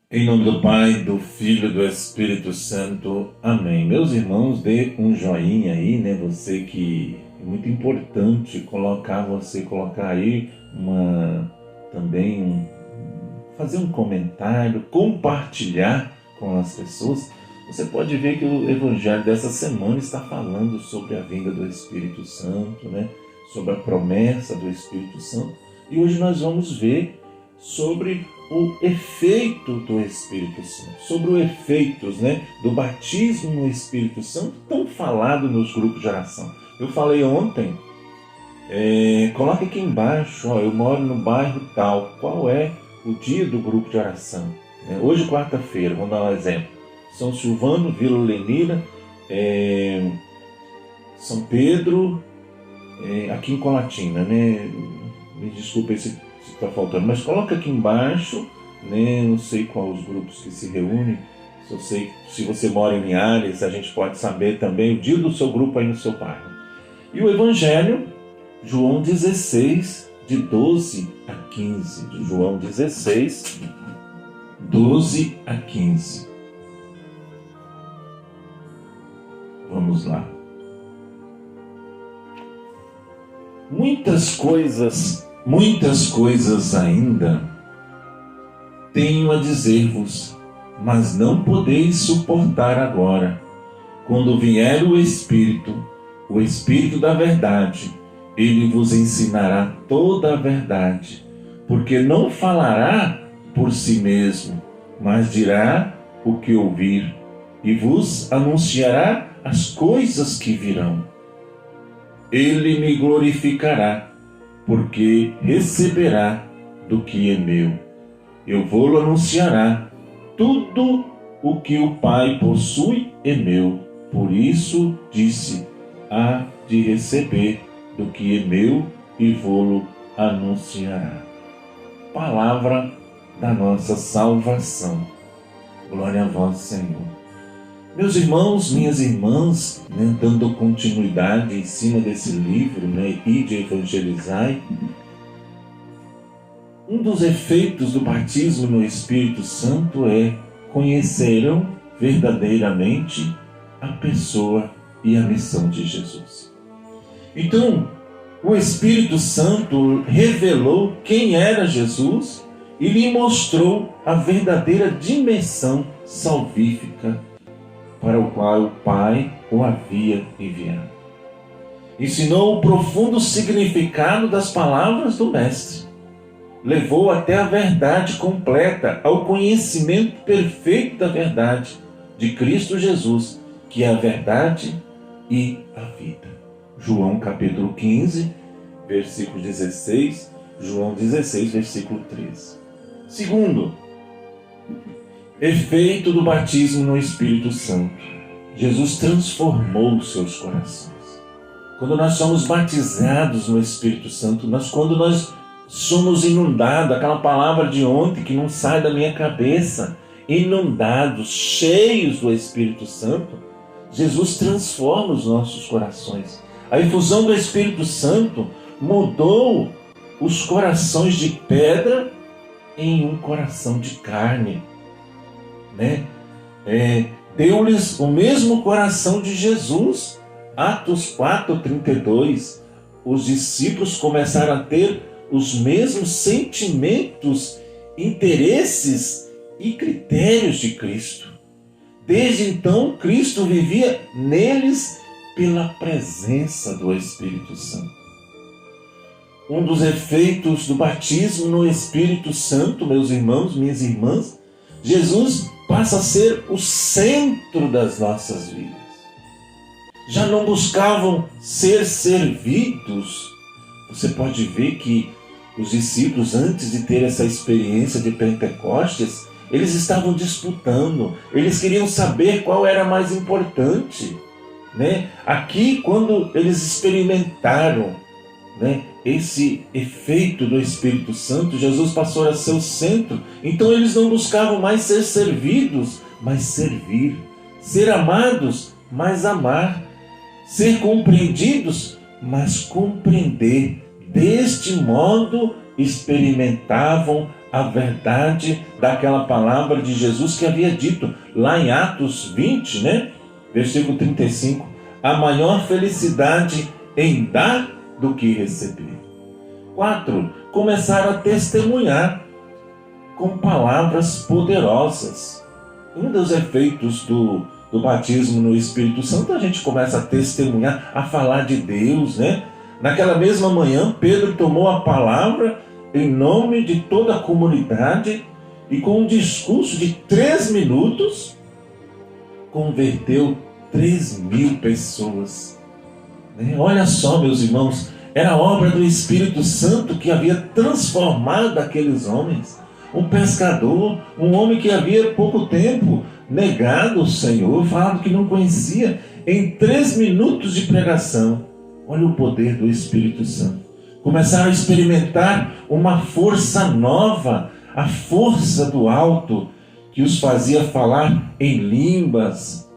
Em nome do Pai, do Filho e do Espírito Santo. Amém. Meus irmãos, dê um joinha aí, né? Você que é muito importante colocar aí fazer um comentário, compartilhar com as pessoas. Você pode ver que o Evangelho dessa semana está falando sobre a vinda do Espírito Santo, né? Sobre a promessa do Espírito Santo. E hoje nós vamos ver sobre o efeito do Espírito Santo, sobre os efeitos, do batismo no Espírito Santo, tão falado nos grupos de oração. Eu falei ontem, coloca aqui embaixo, eu moro no bairro tal, qual é o dia do grupo de oração? Hoje, quarta-feira, vamos dar um exemplo, São Silvano, Vila Lenira, São Pedro, aqui em Colatina, me desculpe se está faltando, mas coloca aqui embaixo, não sei quais os grupos que se reúnem, se você mora em Linhares, a gente pode saber também o dia do seu grupo aí no seu bairro. E o Evangelho, João 16, de 12 a 15, de João 16, 12 a 15. Vamos lá. Muitas coisas ainda tenho a dizer-vos, mas não podeis suportar agora. Quando vier o Espírito da verdade, ele vos ensinará toda a verdade, porque não falará por si mesmo, mas dirá o que ouvir, e vos anunciará as coisas que virão. Ele me glorificará, porque receberá do que é meu. Eu vou-lhe anunciará. Tudo o que o Pai possui é meu. Por isso disse, há de receber do que é meu e vou-lhe anunciará. Palavra da nossa salvação. Glória a vós, Senhor. Meus irmãos, minhas irmãs, dando continuidade em cima desse livro, Ide Evangelizai, um dos efeitos do batismo no Espírito Santo é conhecerão verdadeiramente a pessoa e a missão de Jesus. Então, o Espírito Santo revelou quem era Jesus e lhe mostrou a verdadeira dimensão salvífica para o qual o Pai o havia enviado. Ensinou o profundo significado das palavras do Mestre. Levou até a verdade completa, ao conhecimento perfeito da verdade de Cristo Jesus, que é a verdade e a vida. João capítulo 15, versículo 16, João 16, versículo 13. Segundo, efeito do batismo no Espírito Santo. Jesus transformou os seus corações. Quando nós somos batizados no Espírito Santo, quando nós somos inundados, aquela palavra de ontem que não sai da minha cabeça, inundados, cheios do Espírito Santo, Jesus transforma os nossos corações. A infusão do Espírito Santo mudou os corações de pedra em um coração de carne. Deu-lhes o mesmo coração de Jesus. Atos 4:32. Os discípulos começaram a ter os mesmos sentimentos, interesses e critérios de Cristo. Desde então, Cristo vivia neles pela presença do Espírito Santo. Um dos efeitos do batismo no Espírito Santo, meus irmãos, minhas irmãs, Jesus passa a ser o centro das nossas vidas. Já não buscavam ser servidos. Você pode ver que os discípulos, antes de ter essa experiência de Pentecostes, eles estavam disputando, eles queriam saber qual era mais importante. Aqui, quando eles experimentaram esse efeito do Espírito Santo, Jesus passou a ser o centro. Então eles não buscavam mais ser servidos, mas servir. Ser amados, mas amar. Ser compreendidos, mas compreender. Deste modo experimentavam a verdade daquela palavra de Jesus que havia dito lá em Atos 20, né? Versículo 35. Há maior felicidade em dar do que receber. 4. Começaram a testemunhar com palavras poderosas. Um dos efeitos do batismo no Espírito Santo, a gente começa a testemunhar, a falar de Deus, né? Naquela mesma manhã, Pedro tomou a palavra em nome de toda a comunidade e com um discurso de 3 minutos, converteu 3.000 pessoas. Olha só, meus irmãos, era a obra do Espírito Santo que havia transformado aqueles homens. Um pescador, um homem que havia pouco tempo negado o Senhor, falado que não conhecia, em 3 minutos de pregação. Olha o poder do Espírito Santo. Começaram a experimentar uma força nova, a força do alto, que os fazia falar em línguas,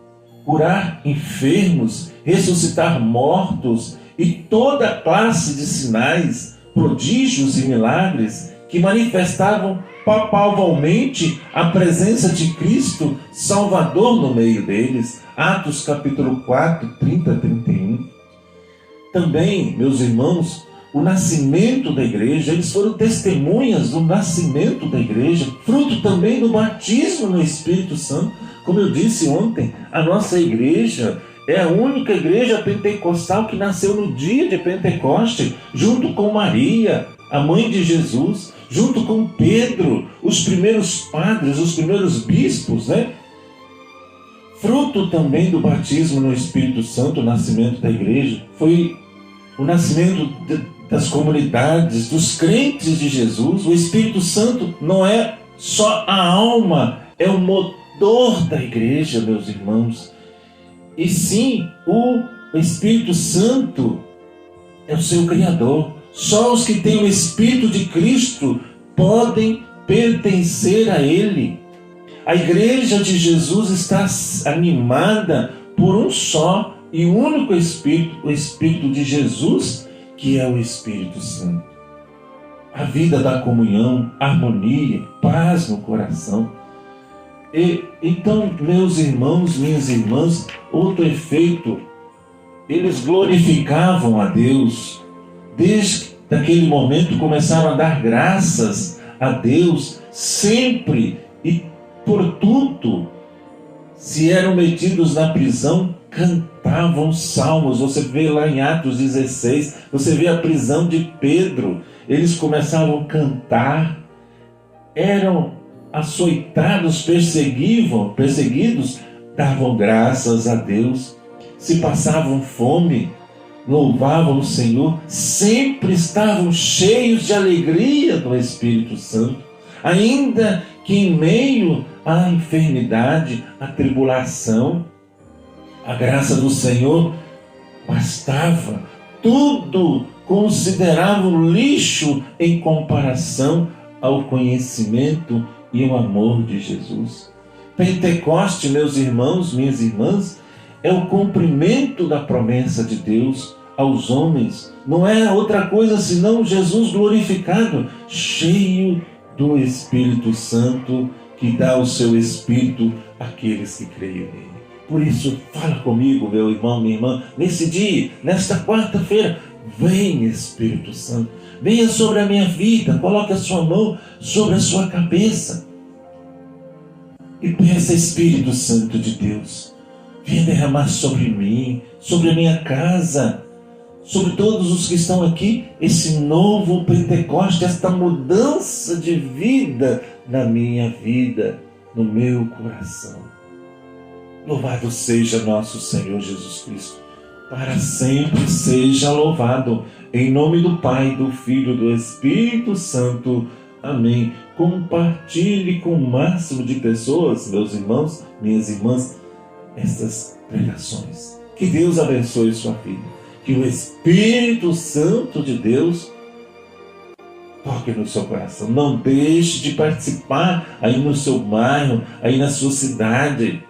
curar enfermos, ressuscitar mortos e toda classe de sinais, prodígios e milagres que manifestavam palpavelmente a presença de Cristo Salvador no meio deles. Atos capítulo 4, 30 a 31. Também, meus irmãos, o nascimento da igreja, eles foram testemunhas do nascimento da igreja, fruto também do batismo no Espírito Santo. Como eu disse ontem, a nossa igreja é a única igreja pentecostal que nasceu no dia de Pentecoste, junto com Maria, a mãe de Jesus, junto com Pedro, os primeiros padres, os primeiros bispos, né? Fruto também do batismo no Espírito Santo, o nascimento da igreja, foi o nascimento das comunidades, dos crentes de Jesus. O Espírito Santo não é só a alma, é o motor da igreja, meus irmãos. E sim, o Espírito Santo é o seu Criador. Só os que têm o Espírito de Cristo podem pertencer a Ele. A igreja de Jesus está animada por um só e único Espírito, o Espírito de Jesus, que é o Espírito Santo. A vida da comunhão, harmonia, paz no coração. Então, meus irmãos, minhas irmãs, outro efeito, eles glorificavam a Deus. Desde aquele momento começaram a dar graças a Deus sempre e por tudo. Se eram metidos na prisão, cantavam salmos. Você vê lá em Atos 16, você vê a prisão de Pedro. Eles começavam a cantar, eram açoitados, perseguidos, davam graças a Deus. Se passavam fome, louvavam o Senhor, sempre estavam cheios de alegria do Espírito Santo, ainda que em meio à enfermidade, à tribulação, a graça do Senhor bastava. Tudo consideravam lixo em comparação ao conhecimento e o amor de Jesus. Pentecoste, meus irmãos, minhas irmãs, é o cumprimento da promessa de Deus aos homens. Não é outra coisa senão Jesus glorificado, cheio do Espírito Santo, que dá o seu Espírito àqueles que creem nele. Por isso, fala comigo, meu irmão, minha irmã, nesse dia, nesta quarta-feira, vem Espírito Santo, venha sobre a minha vida, coloque a sua mão sobre a sua cabeça e peça, Espírito Santo de Deus, venha derramar sobre mim, sobre a minha casa, sobre todos os que estão aqui, esse novo Pentecoste, esta mudança de vida na minha vida, no meu coração. Louvado seja nosso Senhor Jesus Cristo, para sempre seja louvado, em nome do Pai, do Filho e do Espírito Santo. Amém. Compartilhe com o máximo de pessoas, meus irmãos, minhas irmãs, estas pregações. Que Deus abençoe sua vida. Que o Espírito Santo de Deus toque no seu coração. Não deixe de participar aí no seu bairro, aí na sua cidade,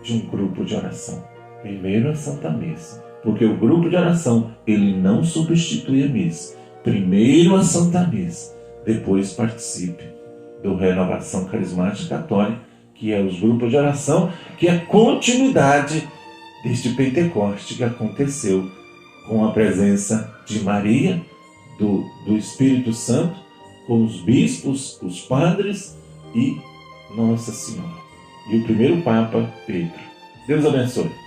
de um grupo de oração. Primeiro a Santa Missa, porque o grupo de oração, ele não substitui a missa. Primeiro a Santa Missa, depois participe do Renovação Carismática Católica, que é os grupos de oração, que é a continuidade deste Pentecoste que aconteceu com a presença de Maria, do Espírito Santo, com os bispos, os padres e Nossa Senhora. E o primeiro Papa, Pedro. Deus abençoe.